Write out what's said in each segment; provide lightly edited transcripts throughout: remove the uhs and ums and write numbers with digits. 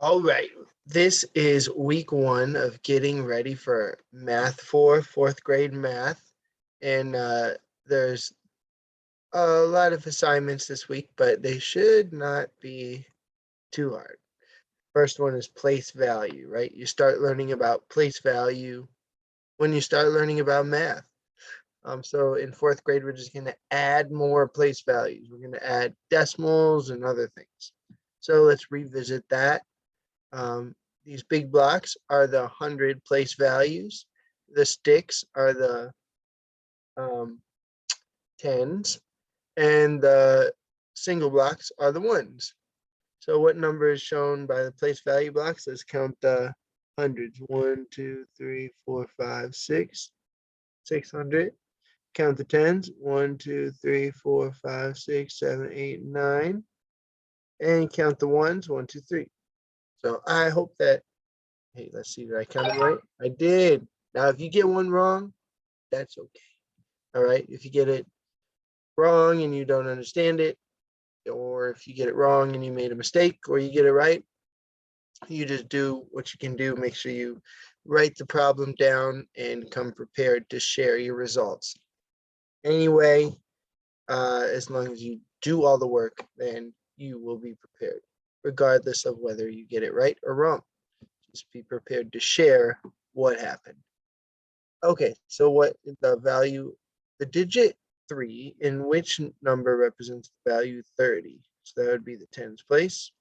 All right, this is week 1 of getting ready for Math 4, 4th grade math. And there's a lot of assignments this week, but they should not be too hard. First one is place value, right? You start learning about place value when you start learning about math. So in 4th grade, we're just going to add more place values. We're going to add decimals and other things. So let's revisit that. These big blocks are the 100 place values. The sticks are the tens, and the single blocks are the ones. So what number is shown by the place value blocks? Let's count the hundreds. 1, 2, 3, 4, 5, 6. 600. Count the tens. 1, 2, 3, 4, 5, 6, 7, 8, 9. And count the ones. 1, 2, 3. So I hope that, hey, let's see, did I count them right? I did. Now, if you get one wrong, that's okay. All right. If you get it wrong and you don't understand it, or if you get it wrong and you made a mistake, or you get it right, you just do what you can do. Make sure you write the problem down and come prepared to share your results. Anyway, as long as you do all the work, then you will be prepared, regardless of whether you get it right or wrong. Just be prepared to share what happened. Okay, so what the value, the digit 3 in which number represents the value 30? So that would be the tens place.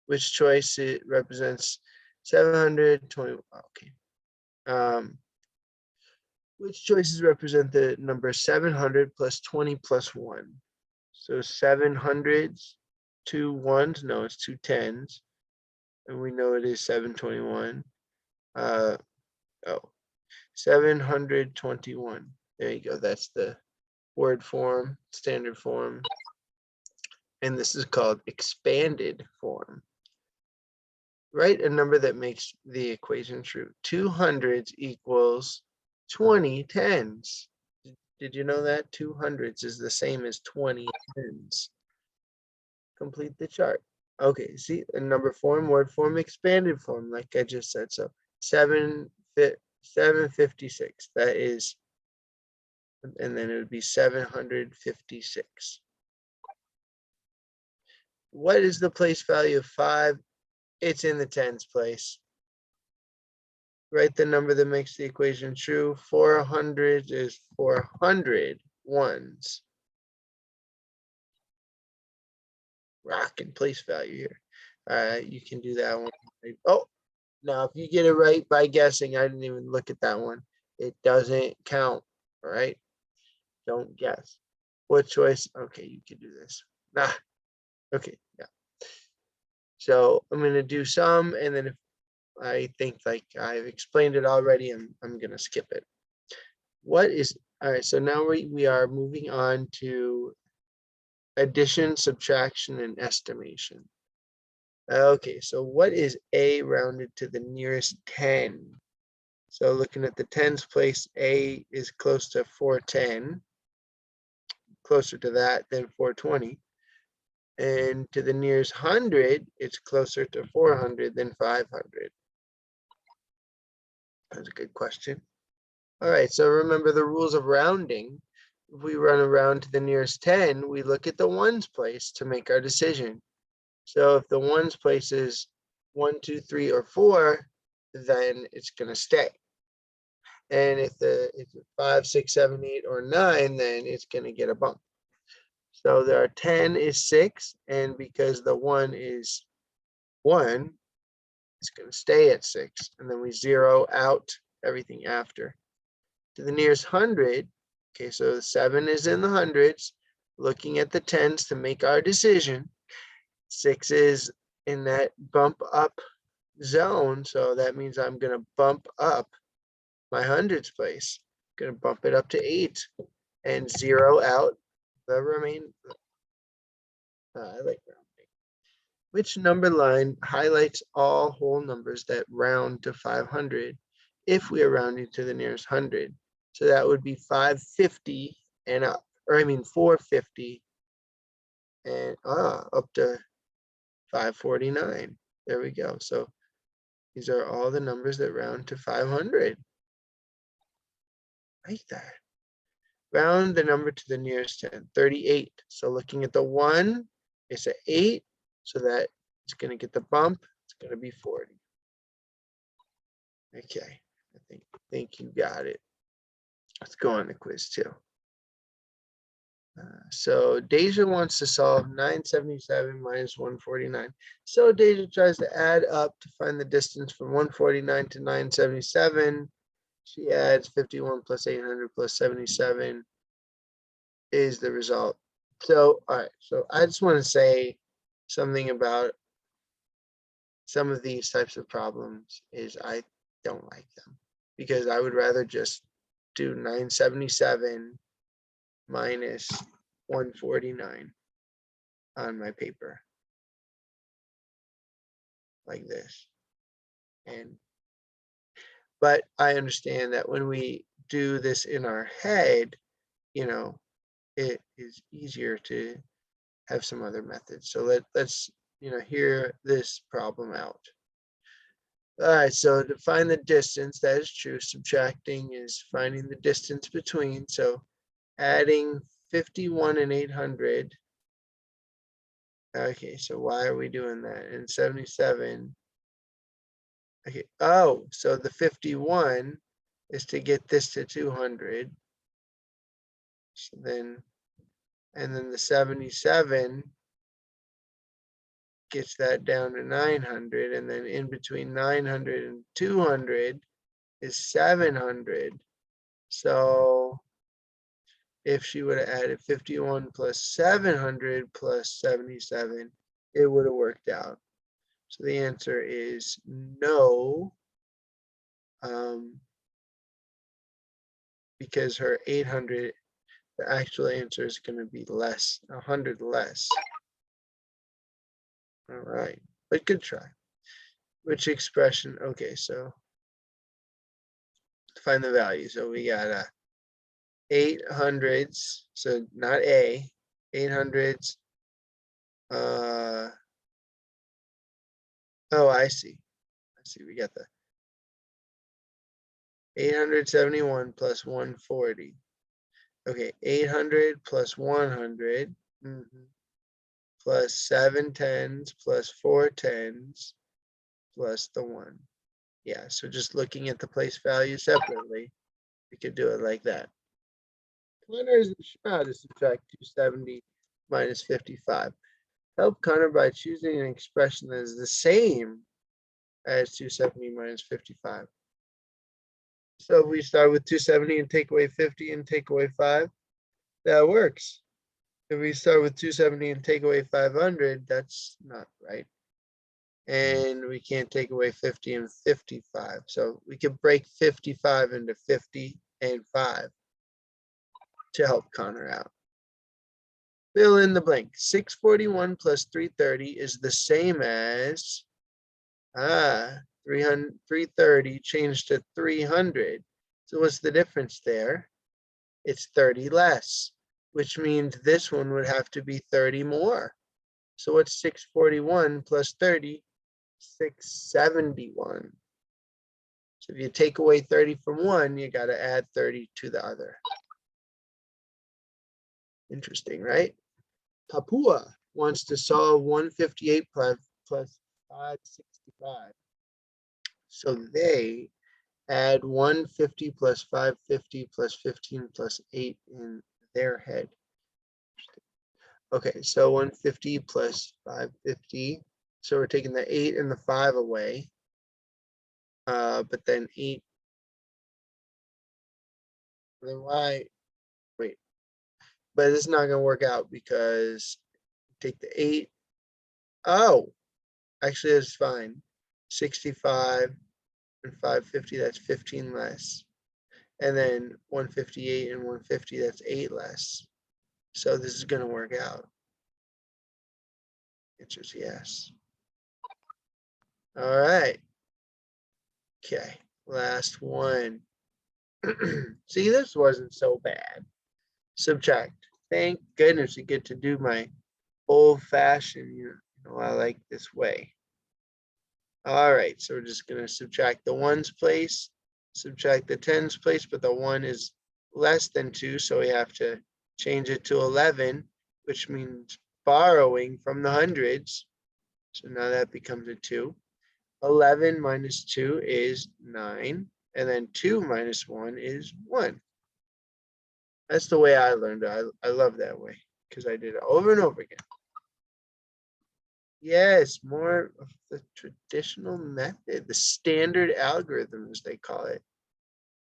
Which choice it represents 720? Okay. Which choices represent the number 700 plus 20 plus 1? So 700s, 2 ones, no, it's 2 tens. And we know it is 721. 721. There you go. That's the word form, standard form. And this is called expanded form. Write a number that makes the equation true. 200s equals 20 tens. Did you know that? 200s is the same as 20 tens. Complete the chart. Okay, see, a number form, word form, expanded form, like I just said. So 756. That is, and then it would be 756. What is the place value of 5? It's in the tens place. Write the number that makes the equation true. 400 is 400 ones. Rocking place value here. All right, you can do that one. Oh, now if you get it right by guessing, I didn't even look at that one. It doesn't count. All right, don't guess. What choice? Okay, you can do this. Nah. Okay, yeah. So I'm gonna do some, and then if I think like I've explained it already, I'm gonna skip it. What is, all right, so now we are moving on to addition, subtraction, and estimation. Okay, so what is a rounded to the nearest 10? So looking at the tens place, a is close to 410, closer to that than 420. And to the nearest 100, it's closer to 400 than 500. That's a good question. All right, so remember the rules of rounding. If we run around to the nearest 10, we look at the ones place to make our decision. So if the ones place is 1, 2, 3, or 4, then it's going to stay. And if it's 5, 6, 7, 8, or 9, then it's going to get a bump. So there are 10 is 6, and because the 1 is 1, it's going to stay at 6, and then we zero out everything after. To the nearest 100, okay, so the 7 is in the hundreds, looking at the tens to make our decision. 6 is in that bump up zone, so that means I'm going to bump up my hundreds place. I'm going to bump it up to 8 and zero out the remaining. I like rounding. Which number line highlights all whole numbers that round to 500 if we are rounding to the nearest 100? So that would be 550 and up, or I mean 450 and up to 549. There we go. So these are all the numbers that round to 500. Right there. Round the number to the nearest 10, 38. So looking at the 1, it's an 8, so that it's going to get the bump. It's going to be 40. Okay, I think you got it. Let's go on the quiz 2. So Deja wants to solve 977 minus 149. So Deja tries to add up to find the distance from 149 to 977. She adds 51 plus 800 plus 77 is the result. So, all right. So I just want to say something about some of these types of problems is I don't like them because I would rather just do 977 minus 149 on my paper like this. But I understand that when we do this in our head, it is easier to have some other methods. So let's hear this problem out. All right, so to find the distance, that is true. Subtracting is finding the distance between. So adding 51 and 800. Okay, so why are we doing that? And 77. Okay, oh, so the 51 is to get this to 200. So then, and then the 77 gets that down to 900, and then in between 900 and 200 is 700. So if she would have added 51 plus 700 plus 77, it would have worked out. So the answer is no, because her 800, the actual answer is going to be less, 100 less. All right, but good try. Which expression? Okay, so find the value. So we got 800s, so not A, 800s. Oh, I see. We got the 871 plus 140. Okay, 800 plus 100 plus 7 tens plus 4 tens plus the 1. Yeah, so just looking at the place value separately, we could do it like that. Connor isn't sure how to subtract 270 minus 55. Help Connor by choosing an expression that is the same as 270 minus 55. So if we start with 270 and take away 50 and take away 5, that works. If we start with 270 and take away 500, that's not right. And we can't take away 50 and 55. So we can break 55 into 50 and 5 to help Connor out. Fill in the blank. 641 plus 330 is the same as 330 changed to 300. So what's the difference there? It's 30 less, which means this one would have to be 30 more. So what's 641 plus 30? 671. So if you take away 30 from one, you got to add 30 to the other. Interesting, right? Papua wants to solve 158 plus 565. So they add 150 plus 550 plus 15 plus 8 in their head. Okay, so 150 plus 550. So we're taking the 8 and the 5 away. But then 8. Then why? Wait. But it's not going to work out because take the 8. Oh, actually, it's fine. 65 and 550, that's 15 less. And then 158 and 150, that's 8 less. So this is going to work out. Answer is yes. All right. Okay, last one. See, this wasn't so bad. Subtract. Thank goodness you get to do my old-fashioned, I like this way. All right, so we're just going to subtract the ones place, subtract the tens place, but the 1 is less than 2, so we have to change it to 11, which means borrowing from the hundreds. So now that becomes a 2. 11 minus 2 is 9, and then 2 minus 1 is 1. That's the way I learned it. I love that way because I did it over and over again. Yes, more of the traditional method, the standard algorithm, as they call it.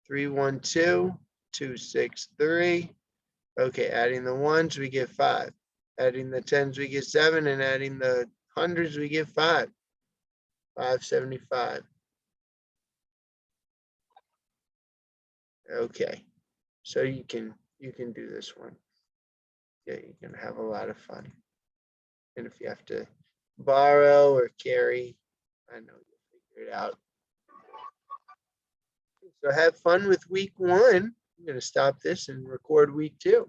3, 1, 2, 2, 6, 3. Okay, adding the ones, we get 5. Adding the tens, we get 7, and adding the hundreds, we get 5. 575. Okay, so you can do this one. Yeah, you can have a lot of fun. And if you have to borrow or carry, I know you'll figure it out. So have fun with week 1. I'm going to stop this and record week 2.